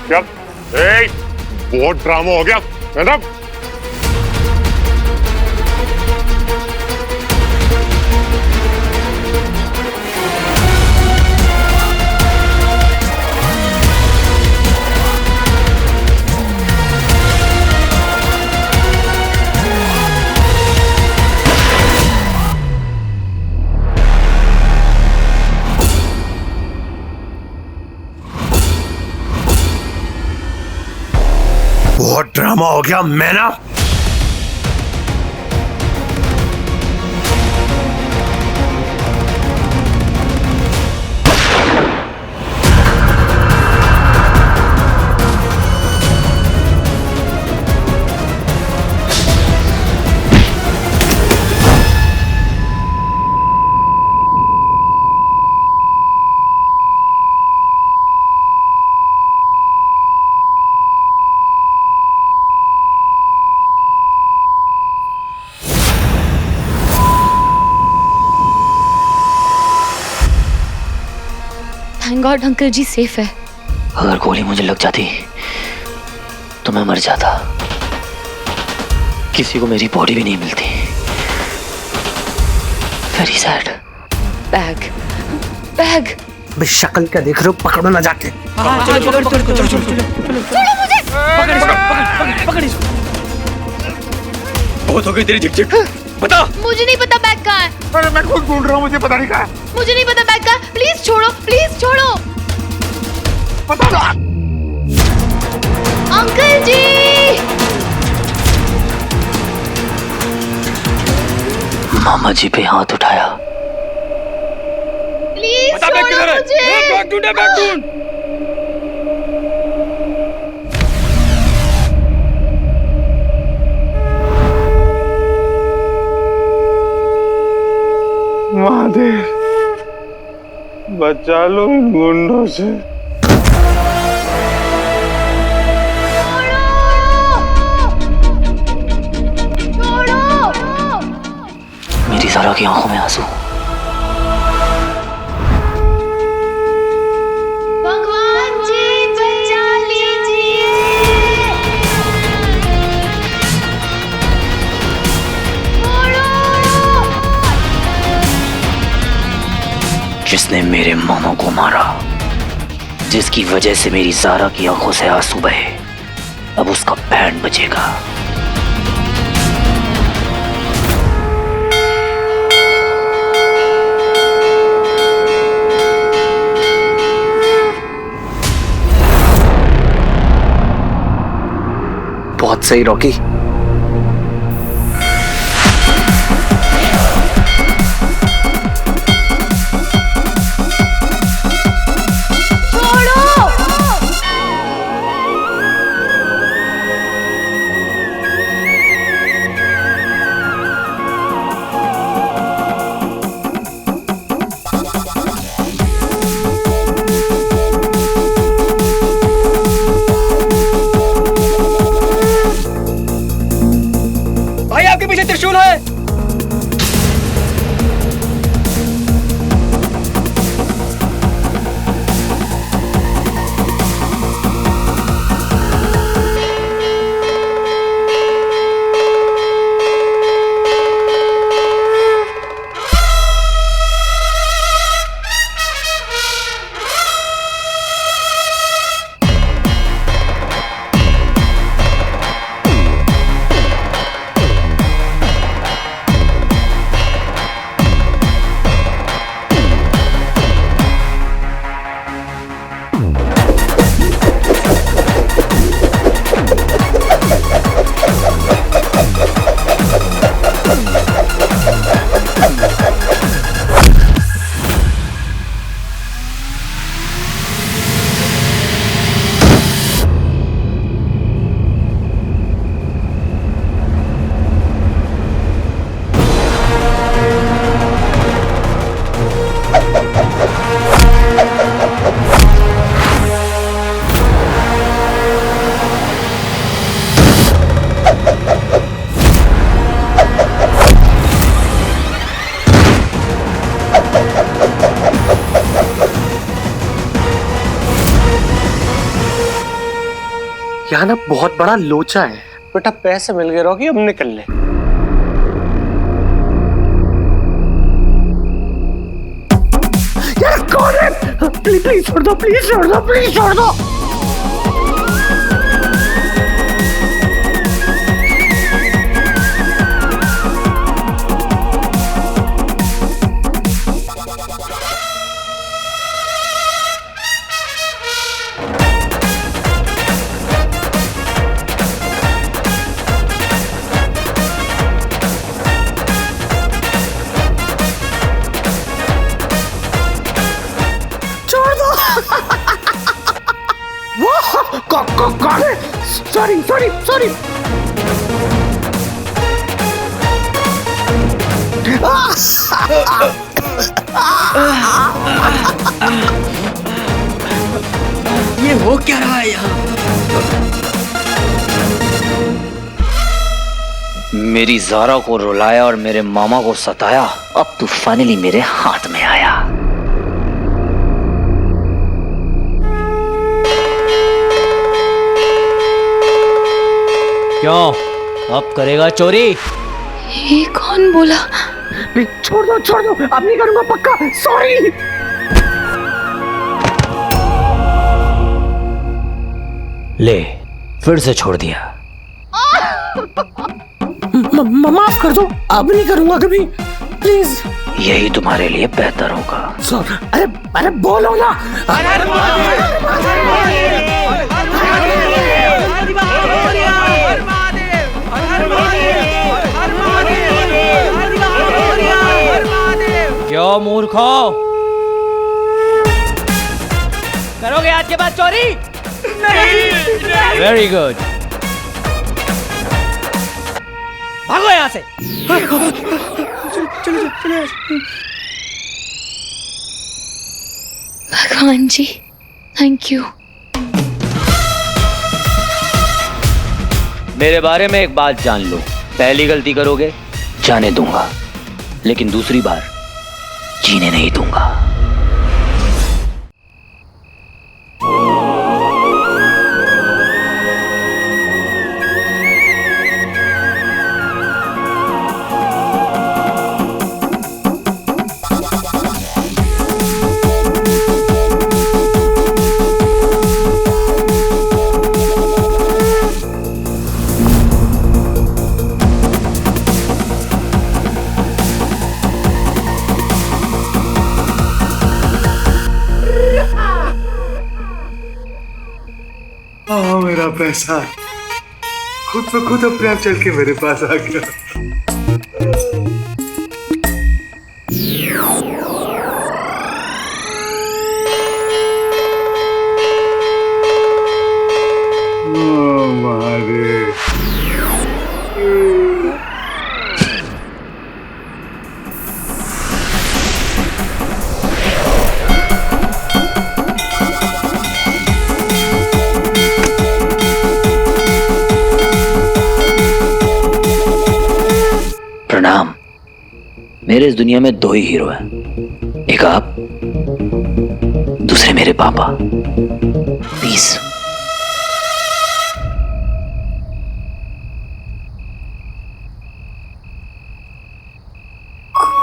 क्या बहुत ड्रामा हो गया मैडम। बहुत ड्रामा हो गया। मैं ना थैंक गॉड अंकल जी सेफ है। अगर गोली मुझे लग जाती तो मैं मर जाता। किसी को मेरी बॉडी भी नहीं मिलती। Very sad. Bag bag. शक्ल क्या देख रहे हो, पकड़ो ना जाके। बहुत हो गई तेरी झिकझिक, बता। मुझे नहीं पता बैग कहाँ है। अरे मैं खुद ढूंढ रहा हूँ, मुझे पता नहीं कहाँ है। मुझे नहीं पता बैग कहाँ है। प्लीज छोड़ो, प्लीज छोड़ो। पता ना। अंकल जी मामा जी पे हाथ उठाया। प्लीज बता बैग किधर है? मुझे। बैग ढूंढ, बैग ढूंढ। महादेव बचा लो इन गुंडों से। मेरी ज़ारा की आंखों में आंसू। भगवान जी बचा लीजिए। जिसने मेरे मामा को मारा, जिसकी वजह से मेरी ज़ारा की आंखों से आंसू बहे, अब उसका बैंड बजेगा। बहुत सही रॉकी। यहाँ ना बहुत बड़ा लोचा है बेटा, पैसे मिल गए रॉकी, अब निकल ले। यार कौन है? प्लीज प्लीज छोड़ दो, प्लीज छोड़ दो, प्लीज छोड़ दो। कौन है? Sorry sorry sorry. ये हो क्या रहा है यहाँ? मेरी ज़ारा को रुलाया और मेरे मामा को सताया, अब तू फाइनली मेरे हाथ में आया। क्यों, अब करेगा चोरी? ये कौन बोला? छोड़ दो, अब नहीं करूंगा पक्का, सॉरी। ले, फिर से छोड़ दिया। माफ कर दो, अब नहीं करूंगा कभी, प्लीज। यही तुम्हारे लिए बेहतर होगा। अरे अरे बोलो ना। क्यों मूर्खो, करोगे आज के बाद चोरी? नहीं। वेरी गुड, भागो यहाँ से। भगवान जी, थैंक यू। मेरे बारे में एक बात जान लो, पहली गलती करोगे जाने दूंगा, लेकिन दूसरी बार जीने नहीं दूंगा। मेरा पैसा खुद ब खुद अपने आप चल के मेरे पास आ गया। प्रणाम। मेरे इस दुनिया में दो ही हीरो हैं, एक आप, दूसरे मेरे पापा। पीस।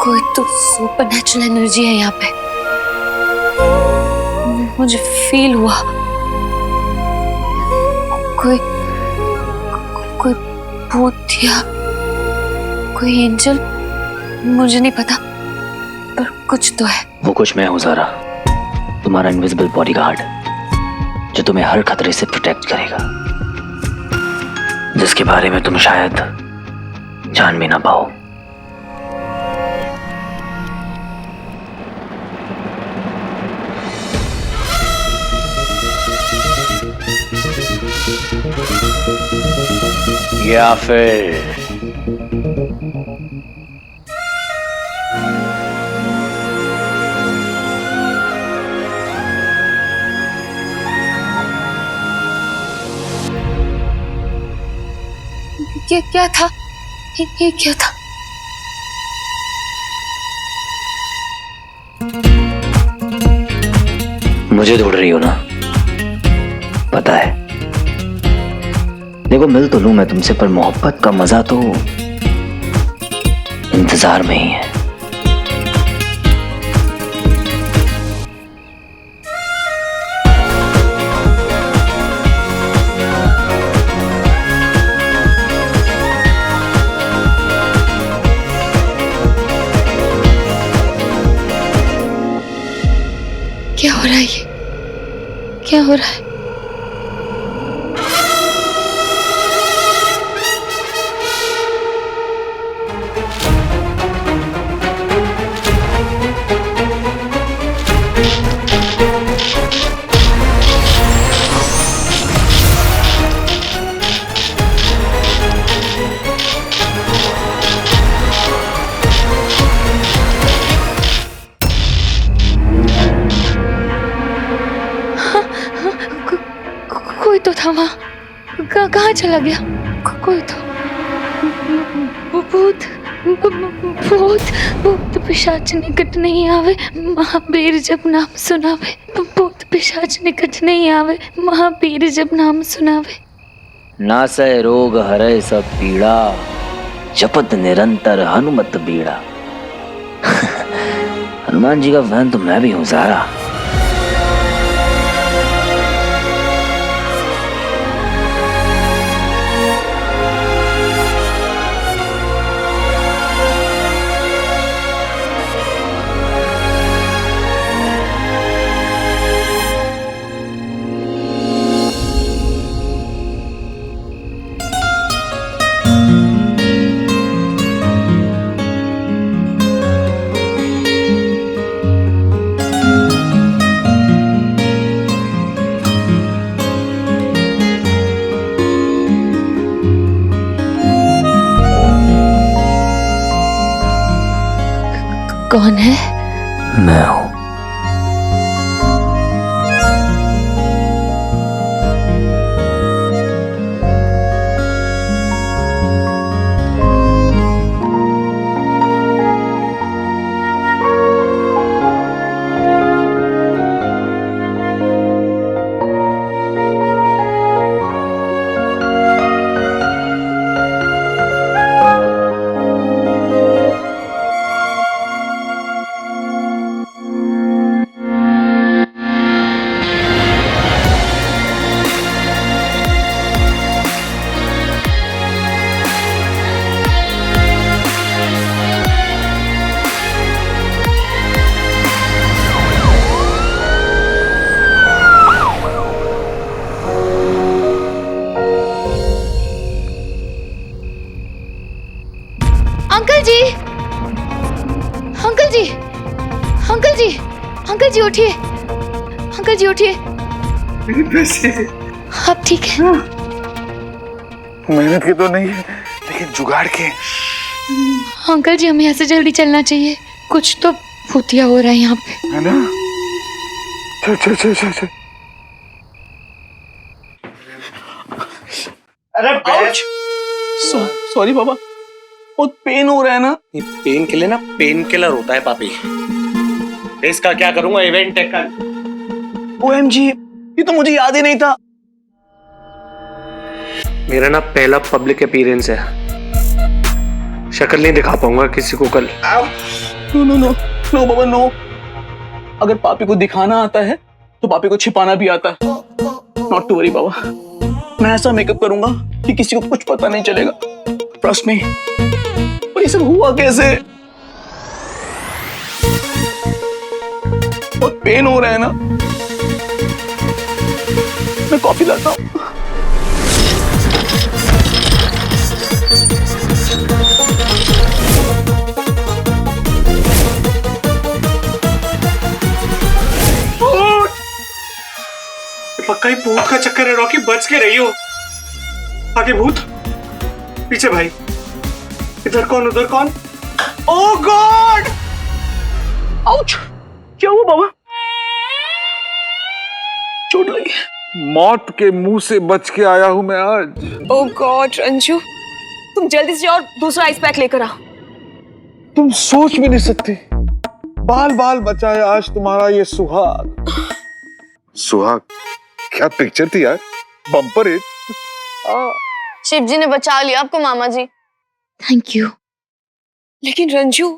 कोई तो सुपरनैचुरल एनर्जी है यहाँ पे, मुझे फील हुआ। कोई कोई भूत या कोई एंजल, मुझे नहीं पता, पर कुछ तो है। वो कुछ मैं हूं ज़ारा, तुम्हारा इनविजिबल बॉडीगार्ड, जो तुम्हें हर खतरे से प्रोटेक्ट करेगा, जिसके बारे में तुम शायद जान भी ना पाओ। या फिर ये क्या था? ये क्या था? मुझे ढूंढ रही हो ना? पता है, देखो मिल तो लूं मैं तुमसे, पर मोहब्बत का मजा तो इंतजार में ही है। क्या हो रहा है ये? क्या हो रहा है? कोई तो था वहाँ, कहाँ चला गया? कोई तो भूत भूत भूत पिशाच निकट नहीं आवे, महावीर जब नाम सुनावे। भूत पिशाच निकट नहीं आवे, महावीर जब नाम सुनावे। नासै रोग हरै सब पीड़ा, जपत निरंतर हनुमत बीड़ा। हनुमान जी का फैन तो मैं भी हूँ ज़ारा। कौन है? मैं हूँ। अंकल जी, अंकल जी, अंकल जी, अंकल जी उठिए, अंकल जी उठिए। मेरे पैसे आप ठीक है? मेहनत के तो नहीं है, लेकिन जुगाड़ के। अंकल जी हमें यहाँ से जल्दी चलना चाहिए, कुछ तो भूतिया हो रहा है यहाँ पे। है ना? चल चल चल चल चल। अरे सॉरी बाबा, बहुत पेन हो रहा है ना। पेन के लिए ना पेन किलर होता है पापी। इसका क्या करूंगा? इवेंट है कल। OMG, ये तो मुझे याद ही नहीं था। मेरा ना पहला पब्लिक अपीयरेंस है, शक्ल नहीं दिखा पाऊंगा किसी को कल। नो नो नो नो बाबा नो। अगर पापी को दिखाना आता है तो पापी को छिपाना भी आता है। नॉट टू वरी बाबा, मैं ऐसा मेकअप करूंगा कि किसी को कुछ पता नहीं चलेगा। Trust me. पर ये सब हुआ कैसे? बहुत पेन हो रहा है ना। मैं कॉफी लाता हूँ। पक्का ही भूत का चक्कर है रॉकी, बच के रही हो। आगे भूत, पीछे भाई, इधर कौन उधर कौन। ओह गॉड! आउच! क्या हुआ बाबा? चोट लगी। मौत के मुंह से बच के आया हूं मैं आज। ओह गॉड रंजू, तुम जल्दी से और दूसरा आइस पैक लेकर आओ। तुम सोच भी नहीं सकते, बाल बाल बचाए आज तुम्हारा ये सुहाग। सुहाग क्या पिक्चर थी यार, बम्पर हिट। शिव जी ने बचा लिया आपको मामा जी। Thank you. लेकिन रंजू,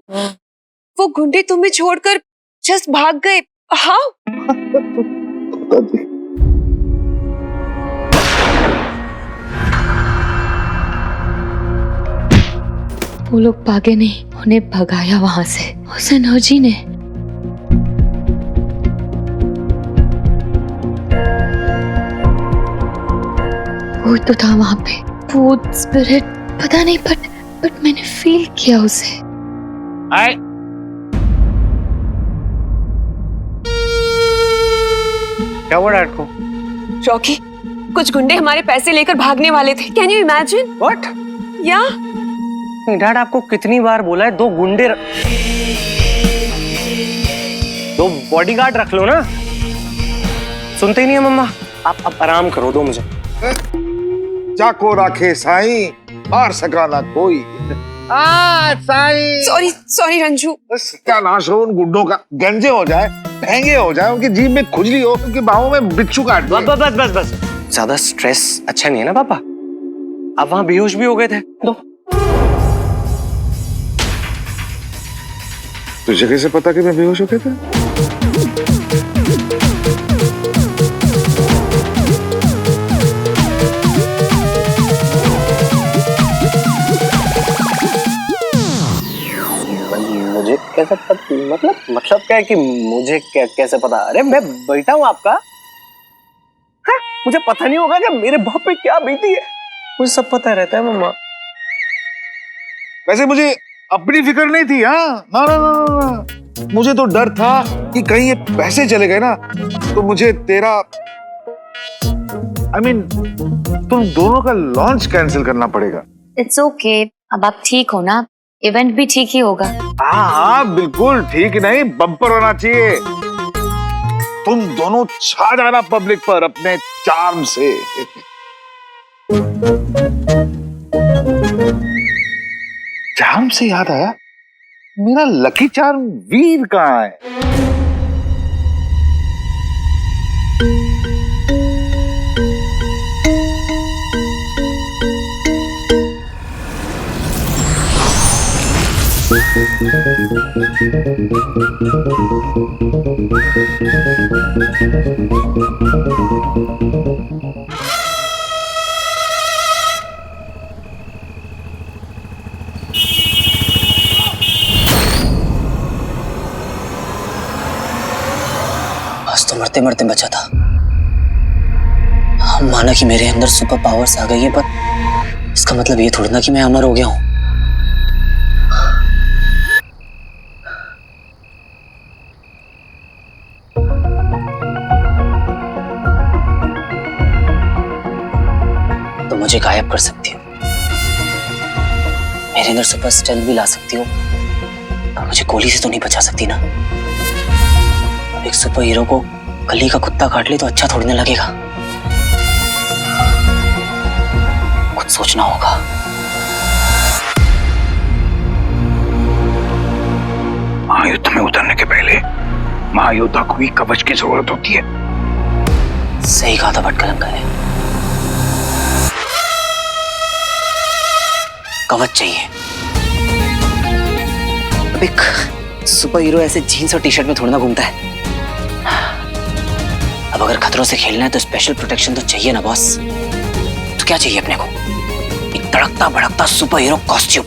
वो गुंडे तुम्हें छोड़कर जस्ट भाग गए। हाउ? वो लोग भागे नहीं, उन्हें भगाया वहां से उस एनर्जी ने। वो तो था वहां पे, भूत स्पिरिट पता नहीं, बट मैंने फील किया उसे। क्या हुआ डैड को? रॉकी, कुछ गुंडे हमारे पैसे लेकर भागने वाले थे। Can you imagine? व्हाट? या नहीं डैड, आपको कितनी बार बोला है दो बॉडीगार्ड रख लो ना। सुनते ही नहीं है मम्मा। आप आराम करो, दो मुझे। जाको राखे साईं, मार सका ना कोई। साईं। सॉरी रंजू। सत्यानाश हो उन गुंडों का, गंजे हो जाए, महंगे हो जाए, उनकी जीभ में खुजली हो, उनकी बाहों में बिच्छू काट दे। बस ज्यादा स्ट्रेस अच्छा नहीं है ना पापा। आप वहां बेहोश भी हो गए थे। दो। तुझे कैसे पता कि मैं बेहोश हो गया था? मुझे कैसे पता? मतलब क्या है कि मुझे कैसे पता? अरे मैं बैठा हूँ आपका। हाँ, मुझे पता नहीं होगा कि मेरे बाप पे क्या बीती है? मुझे सब पता रहता है मम्मा। वैसे मुझे अपनी फिक्र नहीं थी। हाँ ना, मुझे तो डर था कि कहीं ये पैसे चले गए ना तो मुझे तेरा तुम दोनों का लॉन्च कैंसिल करना पड़ेगा। इट्स ओके, अब आप ठीक हो ना, इवेंट भी ठीक ही होगा। हाँ बिल्कुल ठीक नहीं, बम्पर होना चाहिए। तुम दोनों छा जाना पब्लिक पर अपने चार्म से। चार्म से याद आया, मेरा लकी चार्म वीर कहाँ है? आज तो मरते मरते बचा था। माना कि मेरे अंदर सुपर पावर्स आ गई है, पर इसका मतलब ये थोड़ी ना कि मैं अमर हो गया हूं। तो मुझे गायब कर सकती हो, मेरे अंदर सुपर स्ट्रेंथ भी ला सकती हो, पर मुझे गोली से तो नहीं बचा सकती ना। एक सुपर हीरो को गली का कुत्ता काट ले तो अच्छा थोड़ी ना लगेगा। कुछ सोचना होगा। महायुद्ध में उतरने के पहले महायोद्धा को भी कवच की जरूरत होती है। सही कहा था भटकल अंकल ने, कवच चाहिए। अब एक सुपर हीरो ऐसे जीन्स और टी शर्ट में थोड़ा ना घूमता है। अब अगर खतरों से खेलना है तो स्पेशल प्रोटेक्शन तो चाहिए ना बॉस। तो क्या चाहिए अपने को? एक तड़कता भड़कता superhero costume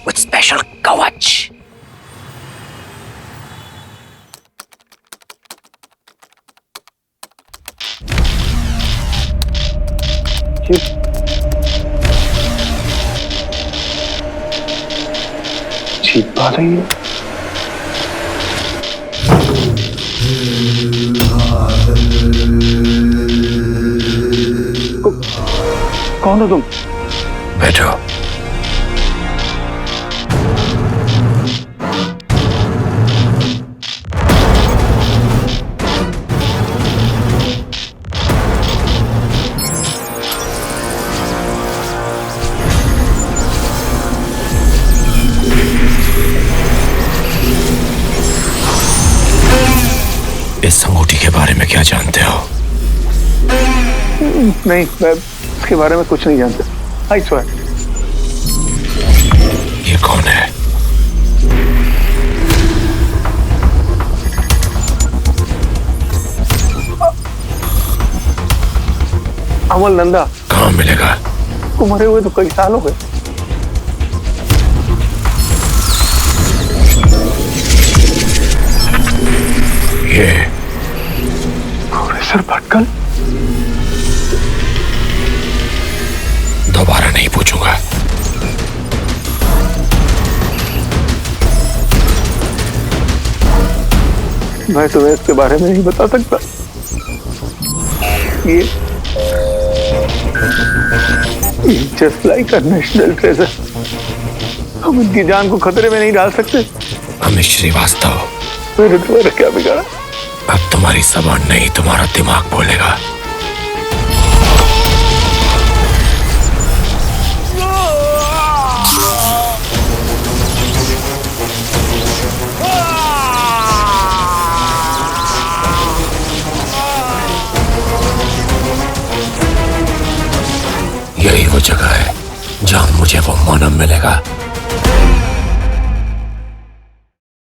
with special कवच। जीत पा रही है। कौन हो तुम? बैठो। इस अंगूठी के बारे में क्या जानते हो? नहीं, मैं इसके बारे में कुछ नहीं जानता। I swear. ये कौन है? अमल नंदा। कहाँ मिलेगा? को मरे हुए तो कई साल हो गए। ये प्रोफेसर भटकल। दोबारा नहीं पूछूंगा। मैं तुम्हें इसके बारे में नहीं बता सकता। ये just like a national treasure. हम इनकी जान को खतरे में नहीं डाल सकते। अमित श्रीवास्तव, मैंने तुम्हारा क्या बिगाड़ा? अब तुम्हारी जबान नहीं, तुम्हारा दिमाग बोलेगा। यही वो जगह है जहां मुझे वो मानव मिलेगा